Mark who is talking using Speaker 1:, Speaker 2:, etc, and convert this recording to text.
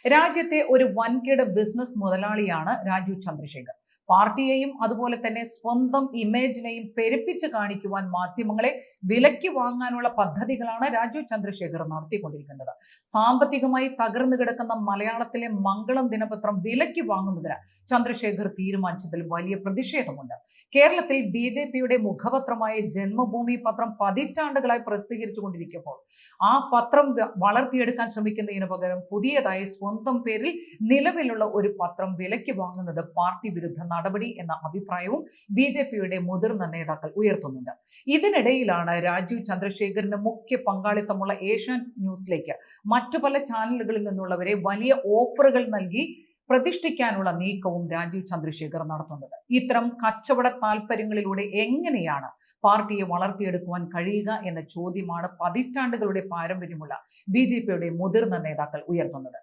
Speaker 1: രാജ്യത്തെ ഒരു വൻകിട ബിസിനസ് മുതലാളിയാണ് രാജീവ് ചന്ദ്രശേഖർ. പാർട്ടിയെയും അതുപോലെ തന്നെ സ്വന്തം ഇമേജിനെയും പെരുപ്പിച്ച് കാണിക്കുവാൻ മാധ്യമങ്ങളെ വിലയ്ക്ക് വാങ്ങാനുള്ള പദ്ധതികളാണ് രാജീവ് ചന്ദ്രശേഖർ നടത്തിക്കൊണ്ടിരിക്കുന്നത്. സാമ്പത്തികമായി തകർന്നു കിടക്കുന്ന മലയാളത്തിലെ മംഗളം ദിനപത്രം വിലയ്ക്ക് വാങ്ങുന്നതിന് ചന്ദ്രശേഖർ തീരുമാനിച്ചതിൽ വലിയ പ്രതിഷേധമുണ്ട്. കേരളത്തിൽ BJPയുടെ മുഖപത്രമായ ജന്മഭൂമി പത്രം പതിറ്റാണ്ടുകളായി പ്രസിദ്ധീകരിച്ചുകൊണ്ടിരിക്കുമ്പോൾ ആ പത്രം വളർത്തിയെടുക്കാൻ ശ്രമിക്കുന്നതിന് പകരം പുതിയതായി സ്വന്തം പേരിൽ നിലവിലുള്ള ഒരു പത്രം വിലയ്ക്ക് വാങ്ങുന്നത് പാർട്ടി വിരുദ്ധ നടപടി എന്ന അഭിപ്രായവും BJPയുടെ മുതിർന്ന നേതാക്കൾ ഉയർത്തുന്നുണ്ട്. ഇതിനിടയിലാണ് രാജീവ് ചന്ദ്രശേഖറിന് മുഖ്യ പങ്കാളിത്തമുള്ള ഏഷ്യാനെറ്റ് ന്യൂസിലേക്ക് മറ്റു പല ചാനലുകളിൽ നിന്നുള്ളവരെ വലിയ ഓഫറുകൾ നൽകി പ്രതിഷ്ഠിക്കാനുള്ള നീക്കവും രാജീവ് ചന്ദ്രശേഖർ നടത്തുന്നത്. ഇത്തരം കച്ചവട താല്പര്യങ്ങളിലൂടെ എങ്ങനെയാണ് പാർട്ടിയെ വളർത്തിയെടുക്കുവാൻ കഴിയുക എന്ന ചോദ്യമാണ് പതിറ്റാണ്ടുകളുടെ പാരമ്പര്യമുള്ള BJPയുടെ മുതിർന്ന നേതാക്കൾ ഉയർത്തുന്നത്.